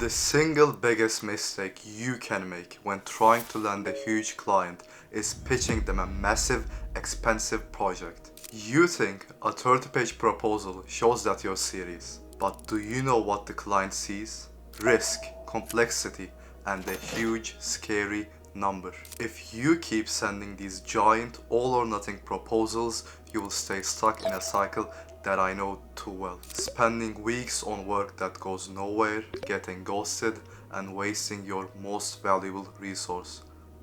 The single biggest mistake you can make when trying to land a huge client is pitching them a massive, expensive project. You think a 30-page proposal shows that you're serious, but do you know what the client sees? Risk, complexity, and a huge, scary number. If you keep sending these giant, all-or-nothing proposals, you will stay stuck in a cycle that I know too well. Spending weeks on work that goes nowhere, getting ghosted, and wasting your most valuable resource,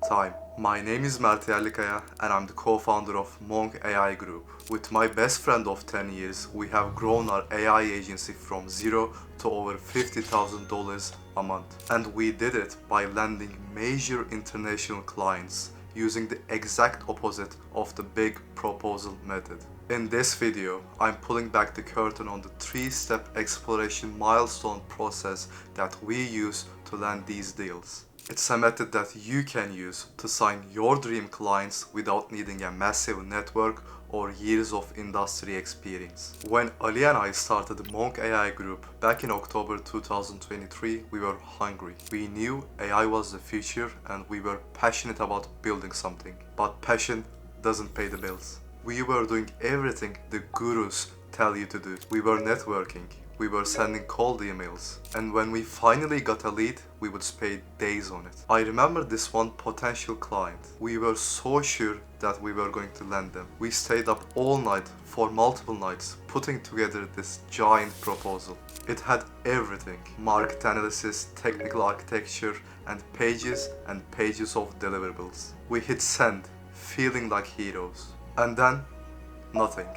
time. My name is Mert Yerlikaya and I'm the co-founder of Monk AI Group. With my best friend of 10 years, we have grown our AI agency from zero to over $50,000 a month. And we did it by landing major international clients using the exact opposite of the big proposal method. In this video, I'm pulling back the curtain on the 3-step exploration milestone process that we use to land these deals. It's a method that you can use to sign your dream clients without needing a massive network or years of industry experience. When Ali and I started the Monk AI Group back in October 2023, we were hungry. We knew AI was the future and we were passionate about building something. But passion doesn't pay the bills. We were doing everything the gurus tell you to do. We were networking. We were sending cold emails. And when we finally got a lead, we would spend days on it. I remember this one potential client. We were so sure that we were going to land them. We stayed up all night for multiple nights putting together this giant proposal. It had everything: market analysis, technical architecture, and pages of deliverables. We hit send, feeling like heroes. And then, nothing.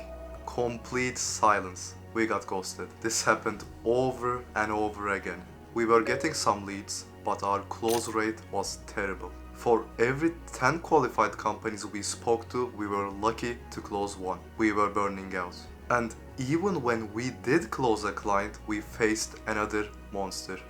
Complete silence. We got ghosted. This happened over and over again. We were getting some leads, but our close rate was terrible. For every 10 qualified companies we spoke to, we were lucky to close one. We were burning out. And even when we did close a client, we faced another monster: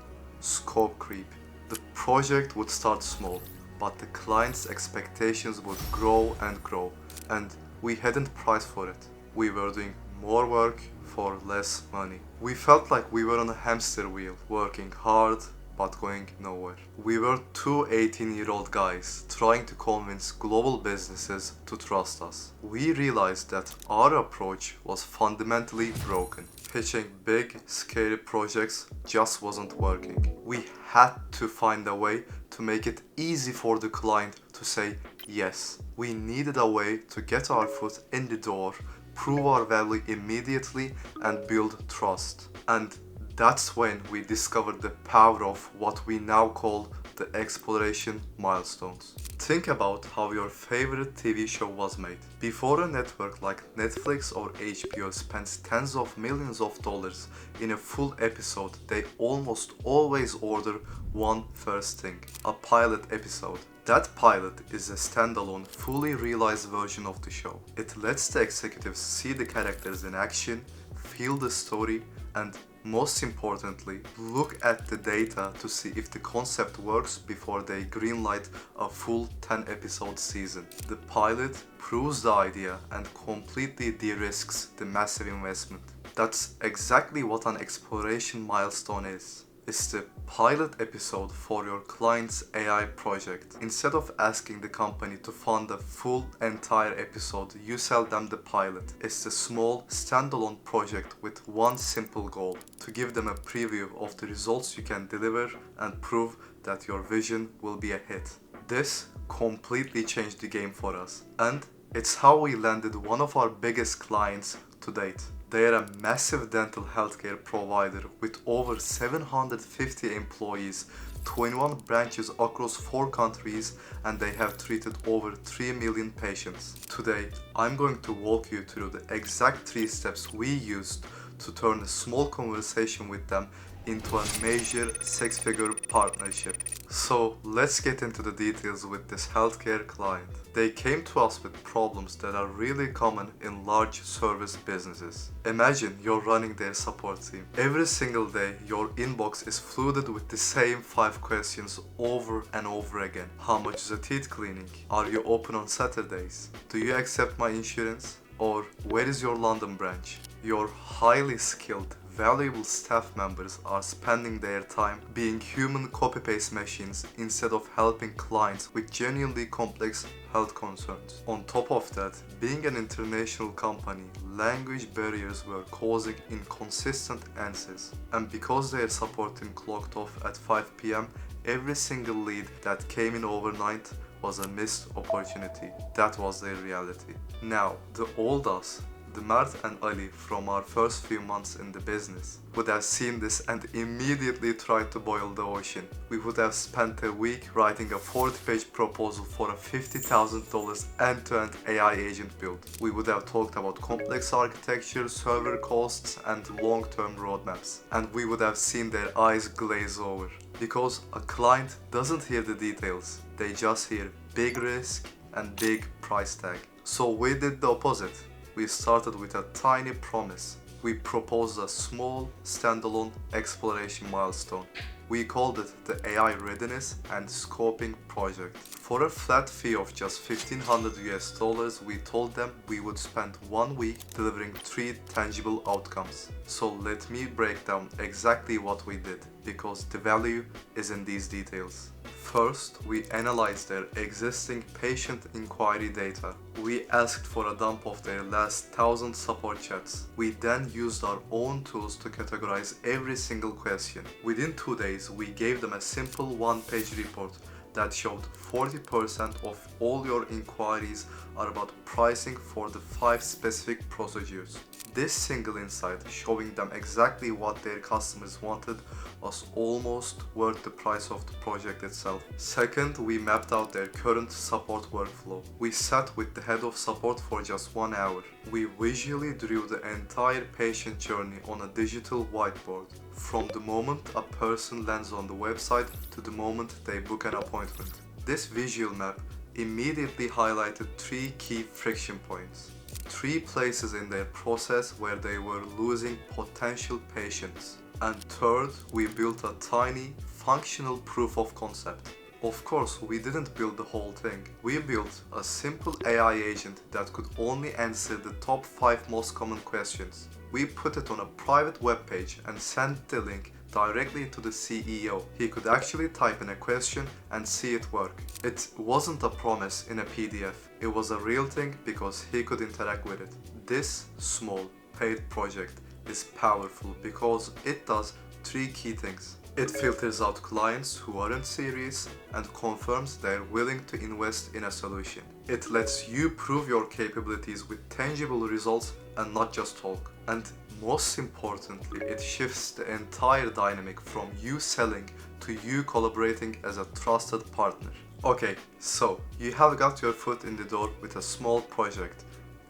scope creep. The project would start small, but the client's expectations would grow and grow, and we hadn't priced for it. We were doing more work for less money. We felt like we were on a hamster wheel, working hard but going nowhere. We were two 18-year-old guys trying to convince global businesses to trust us. We realized that our approach was fundamentally broken. Pitching big, scary projects just wasn't working. We had to find a way to make it easy for the client to say yes. We needed a way to get our foot in the door, prove our value immediately, and build trust. And that's when we discovered the power of what we now call the exploration milestones. Think about how your favorite TV show was made. Before a network like Netflix or HBO spends tens of millions of dollars in a full episode, they almost always order one first thing: a pilot episode. That pilot is a standalone, fully realized version of the show. It lets the executives see the characters in action, feel the story, and most importantly, look at the data to see if the concept works before they greenlight a full 10-episode season. The pilot proves the idea and completely de-risks the massive investment. That's exactly what an exploration milestone is. It's the pilot episode for your client's AI project. Instead of asking the company to fund a full entire episode, you sell them the pilot. It's a small, standalone project with one simple goal: to give them a preview of the results you can deliver and prove that your vision will be a hit. This completely changed the game for us, and it's how we landed one of our biggest clients to date. They are a massive dental healthcare provider with over 750 employees, 21 branches across 4 countries, and they have treated over 3 million patients. Today, I'm going to walk you through the exact 3 steps we used to turn a small conversation with them into a major 6-figure partnership. So let's get into the details with this healthcare client. They came to us with problems that are really common in large service businesses. Imagine you're running their support team. Every single day, your inbox is flooded with the same 5 questions over and over again. How much is a teeth cleaning? Are you open on Saturdays? Do you accept my insurance? Or where is your London branch? Your highly skilled, valuable staff members are spending their time being human copy-paste machines instead of helping clients with genuinely complex health concerns. On top of that, being an international company, language barriers were causing inconsistent answers. And because their support team clocked off at 5 p.m., every single lead that came in overnight was a missed opportunity. That was their reality. Now, the old us, the Mert and Ali from our first few months in the business, would have seen this and immediately tried to boil the ocean. We would have spent a week writing a 40-page proposal for a $50,000 end-to-end AI agent build. We would have talked about complex architecture, server costs, and long-term roadmaps. And we would have seen their eyes glaze over. Because a client doesn't hear the details, they just hear big risk and big price tag. So we did the opposite. We started with a tiny promise. We proposed a small, standalone exploration milestone. We called it the AI Readiness and Scoping Project. For a flat fee of just $1,500 we told them we would spend 1 week delivering 3 tangible outcomes. So let me break down exactly what we did, because the value is in these details. First, we analyzed their existing patient inquiry data. We asked for a dump of their last 1,000 support chats. We then used our own tools to categorize every single question. Within 2 days, we gave them a simple one-page report that showed 40% of all your inquiries are about pricing for the 5 specific procedures. This single insight, showing them exactly what their customers wanted, was almost worth the price of the project itself. Second, we mapped out their current support workflow. We sat with the head of support for just 1 hour. We visually drew the entire patient journey on a digital whiteboard, from the moment a person lands on the website to the moment they book an appointment. This visual map immediately highlighted 3 key friction points. 3 places in their process where they were losing potential patients. And third, we built a tiny, functional proof of concept. Of course, we didn't build the whole thing. We built a simple AI agent that could only answer the top 5 most common questions. We put it on a private web page and sent the link directly to the CEO. He could actually type in a question and see it work. It wasn't a promise in a PDF. It was a real thing because he could interact with it. This small, paid project is powerful because it does 3 key things. It filters out clients who aren't serious and confirms they're willing to invest in a solution. It lets you prove your capabilities with tangible results and not just talk. And most importantly, it shifts the entire dynamic from you selling to you collaborating as a trusted partner. Okay, so you have got your foot in the door with a small project.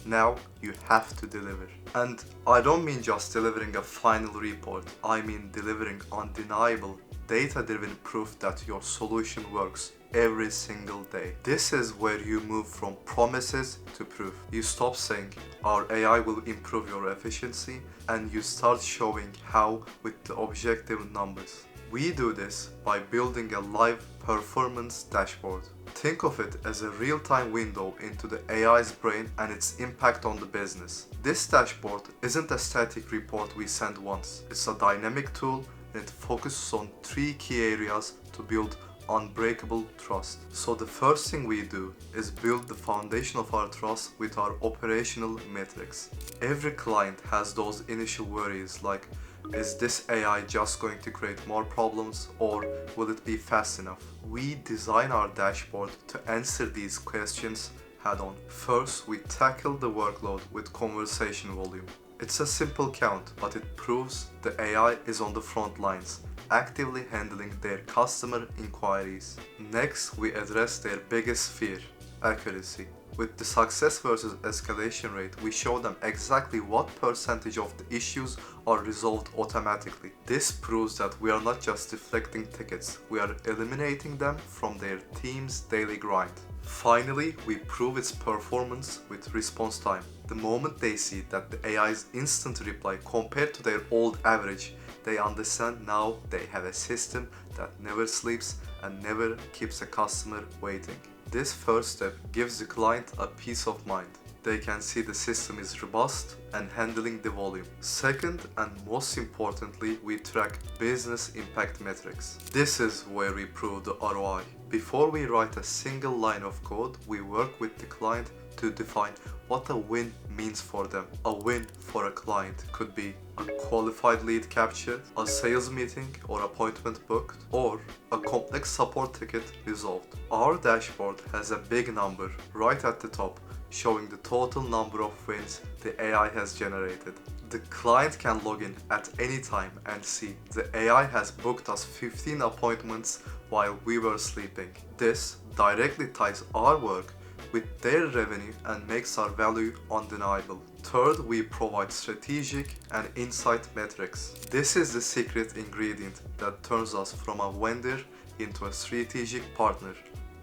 Now you have to deliver. And I don't mean just delivering a final report. I mean delivering undeniable, data-driven proof that your solution works every single day. This is where you move from promises to proof. You stop saying, our AI will improve your efficiency, and you start showing how with the objective numbers. We do this by building a live performance dashboard. Think of it as a real-time window into the AI's brain and its impact on the business. This dashboard isn't a static report we send once. It's a dynamic tool, and it focuses on 3 key areas to build unbreakable trust. So the first thing we do is build the foundation of our trust with our operational metrics. Every client has those initial worries like, is this AI just going to create more problems, or will it be fast enough? We design our dashboard to answer these questions head on. First, we tackle the workload with conversation volume. It's a simple count, but it proves the AI is on the front lines, actively handling their customer inquiries. Next, we address their biggest fear, accuracy. With the success versus escalation rate, we show them exactly what percentage of the issues are resolved automatically. This proves that we are not just deflecting tickets, we are eliminating them from their team's daily grind. Finally, we prove its performance with response time. The moment they see that the AI's instant reply compared to their old average, they understand now they have a system that never sleeps and never keeps a customer waiting. This first step gives the client a peace of mind. they can see the system is robust and handling the volume. Second, and most importantly, we track business impact metrics. This is where we prove the ROI. Before we write a single line of code, we work with the client to define what a win means for them. A win for a client could be a qualified lead captured, a sales meeting or appointment booked, or a complex support ticket resolved. Our dashboard has a big number right at the top showing the total number of wins the AI has generated. The client can log in at any time and see the AI has booked us 15 appointments while we were sleeping. This directly ties our work with their revenue and makes our value undeniable. Third, we provide strategic and insight metrics. This is the secret ingredient that turns us from a vendor into a strategic partner.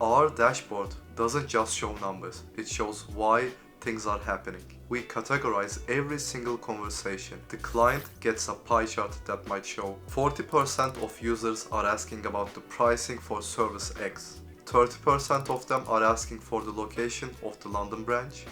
Our dashboard doesn't just show numbers, it shows why things are happening. We categorize every single conversation. The client gets a pie chart that might show 40% of users are asking about the pricing for service X. 30% of them are asking for the location of the London branch,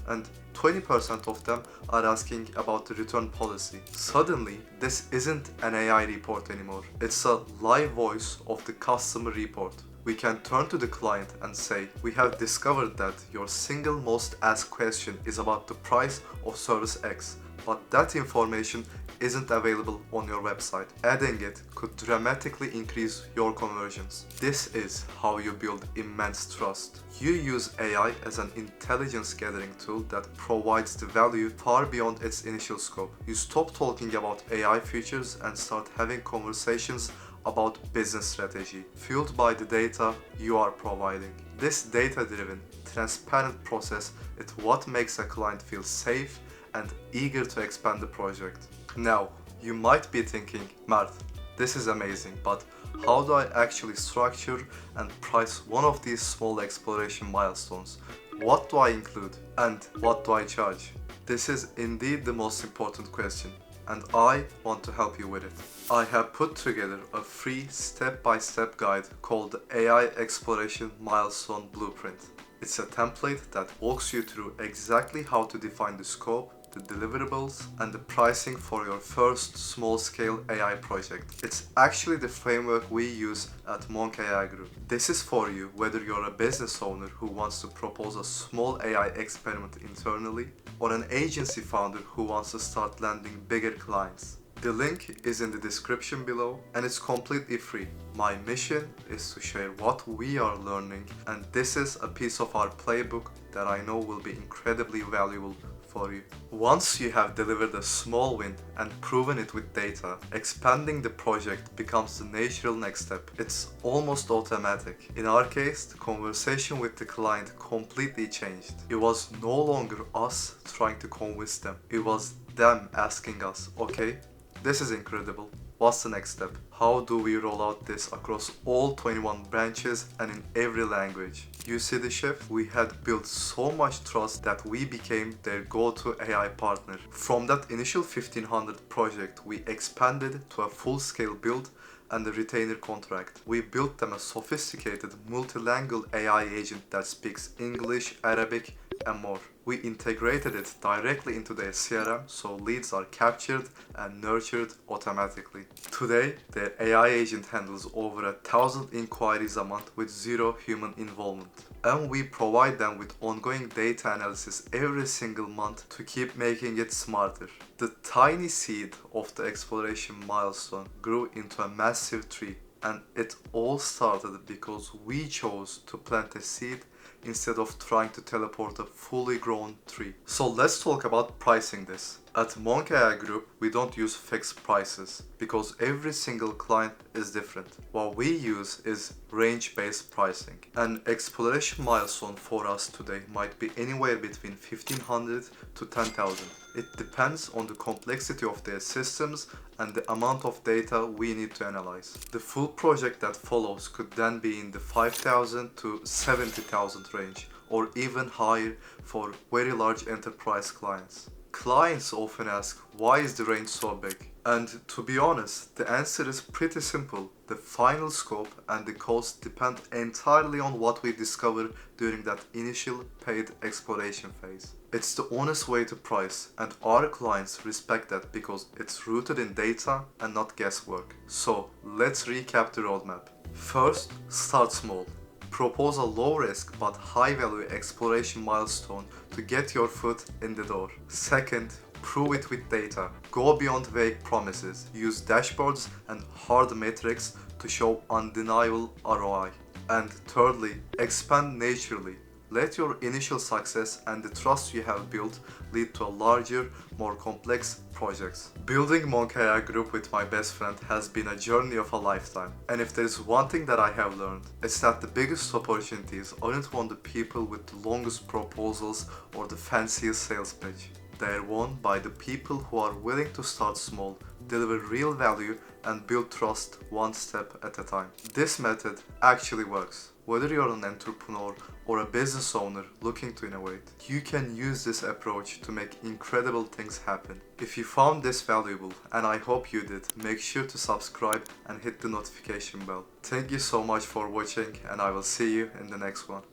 and 20% of them are asking about the return policy. Suddenly, this isn't an AI report anymore. It's a live voice of the customer report. We can turn to the client and say, we have discovered that your single most asked question is about the price of service X, but that information isn't available on your website. Adding it could dramatically increase your conversions. This is how you build immense trust. You use AI as an intelligence gathering tool that provides the value far beyond its initial scope. You stop talking about AI features and start having conversations about business strategy, fueled by the data you are providing. This data-driven, transparent process is what makes a client feel safe and eager to expand the project. Now, you might be thinking, Mert, this is amazing, but how do I actually structure and price one of these small exploration milestones? What do I include and what do I charge? This is indeed the most important question, and I want to help you with it. I have put together a free step-by-step guide called the AI Exploration Milestone Blueprint. It's a template that walks you through exactly how to define the scope, the deliverables, and the pricing for your first small-scale AI project. It's actually the framework we use at Monk AI Group. This is for you whether you're a business owner who wants to propose a small AI experiment internally, or an agency founder who wants to start landing bigger clients. The link is in the description below and it's completely free. My mission is to share what we are learning, and this is a piece of our playbook that I know will be incredibly valuable for you. Once you have delivered a small win and proven it with data, expanding the project becomes the natural next step. It's almost automatic. In our case, the conversation with the client completely changed. It was no longer us trying to convince them. It was them asking us, okay, this is incredible. What's the next step? How do we roll out this across all 21 branches and in every language? You see the shift? We had built so much trust that we became their go-to AI partner. From that initial 1500 project, we expanded to a full-scale build and a retainer contract. We built them a sophisticated multilingual AI agent that speaks English, Arabic, and more. We integrated it directly into their CRM so leads are captured and nurtured automatically. Today, their AI agent handles over 1,000 inquiries a month with zero human involvement. And we provide them with ongoing data analysis every single month to keep making it smarter. The tiny seed of the exploration milestone grew into a massive tree, and it all started because we chose to plant a seed instead of trying to teleport a fully grown tree. So let's talk about pricing this. At Monk AI Group, we don't use fixed prices because every single client is different. What we use is range-based pricing. An exploration milestone for us today might be anywhere between 1,500 to 10,000. It depends on the complexity of their systems and the amount of data we need to analyze. The full project that follows could then be in the 5,000 to 70,000 range, or even higher for very large enterprise clients. Clients often ask, why is the range so big? And to be honest, the answer is pretty simple. The final scope and the cost depend entirely on what we discover during that initial paid exploration phase. It's the honest way to price, and our clients respect that because it's rooted in data and not guesswork. So let's recap the roadmap. First, start small. Propose a low risk but high value exploration milestone to get your foot in the door. Second, prove it with data. Go beyond vague promises. Use dashboards and hard metrics to show undeniable ROI. And thirdly, expand naturally. Let your initial success and the trust you have built lead to a larger, more complex projects. Building Monk AI Group with my best friend has been a journey of a lifetime. And if there's one thing that I have learned, it's that the biggest opportunities aren't from the people with the longest proposals or the fanciest sales pitch. They are won by the people who are willing to start small, deliver real value, and build trust one step at a time. This method actually works. Whether you're an entrepreneur or a business owner looking to innovate, you can use this approach to make incredible things happen. If you found this valuable, and I hope you did, make sure to subscribe and hit the notification bell. Thank you so much for watching, and I will see you in the next one.